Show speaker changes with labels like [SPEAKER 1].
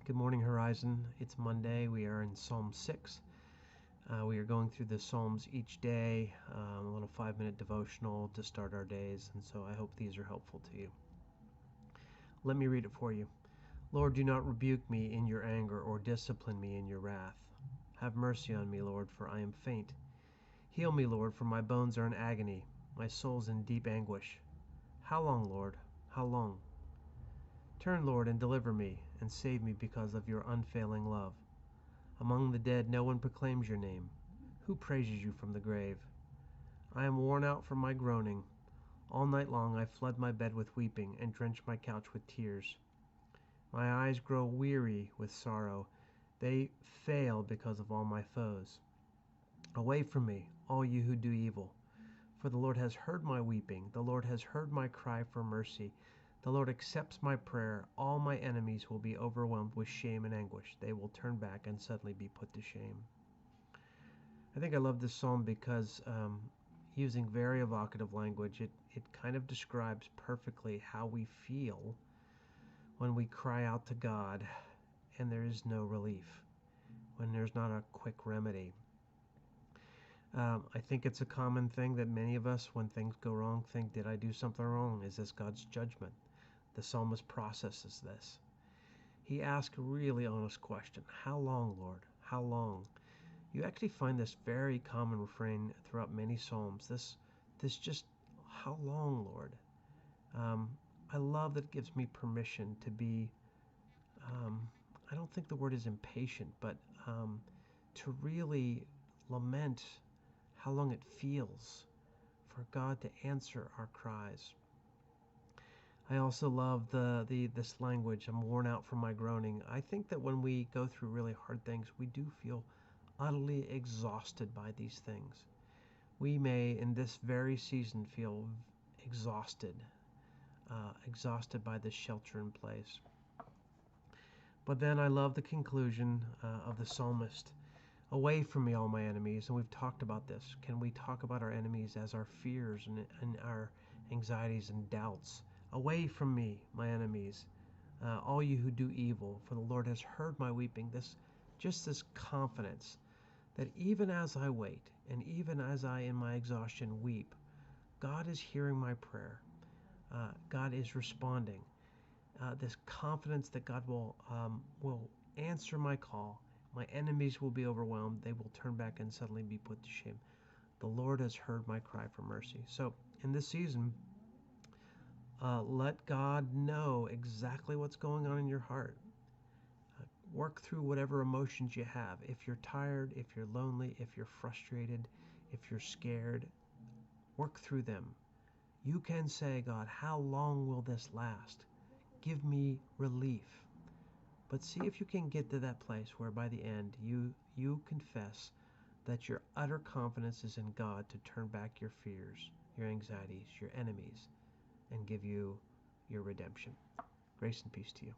[SPEAKER 1] Good morning, Horizon. It's Monday. We are in Psalm 6. We are going through the Psalms each day, a little 5-minute devotional to start our days, and so I hope these are helpful to you. Let me read it for you. Lord, do not rebuke me in your anger or discipline me in your wrath. Have mercy on me, Lord, for I am faint. Heal me, Lord, for my bones are in agony. My soul's in deep anguish. How long, Lord? How long? Turn, Lord, and deliver me, and save me because of your unfailing love. Among the dead no one proclaims your name. Who praises you from the grave? I am worn out from my groaning. All night long I flood my bed with weeping, and drench my couch with tears. My eyes grow weary with sorrow. They fail because of all my foes. Away from me, all you who do evil. For the Lord has heard my weeping. The Lord has heard my cry for mercy. The Lord accepts my prayer. All my enemies will be overwhelmed with shame and anguish. They will turn back and suddenly be put to shame. I think I love this psalm because using very evocative language, it kind of describes perfectly how we feel when we cry out to God and there is no relief, when there's not a quick remedy. I think it's a common thing that many of us, when things go wrong, think, did I do something wrong? Is this God's judgment? The psalmist processes this. He asks a really honest question. How long, Lord? How long? You actually find this very common refrain throughout many psalms. This just, how long, Lord? I love that it gives me permission to be, I don't think the word is impatient, but to really lament how long it feels for God to answer our cries. I also love this language, I'm worn out from my groaning. I think that when we go through really hard things, we do feel utterly exhausted by these things. We may, in this very season, feel exhausted by this shelter in place. But then I love the conclusion of the psalmist. Away from me, all my enemies. And we've talked about this. Can we talk about our enemies as our fears and our anxieties and doubts? Away from me, my enemies, all you who do evil, for the Lord has heard my weeping. This confidence that even as I wait, and even as I in my exhaustion weep, God is hearing my prayer. God is responding. This confidence that God will answer my call. My enemies will be overwhelmed. They will turn back and suddenly be put to shame. The Lord has heard my cry for mercy. So in this season, let God know exactly what's going on in your heart. Work through whatever emotions you have. If you're tired, if you're lonely, if you're frustrated, if you're scared, work through them. You can say, God, how long will this last? Give me relief. But see if you can get to that place where by the end you confess that your utter confidence is in God to turn back your fears, your anxieties, your enemies, and give you your redemption. Grace and peace to you.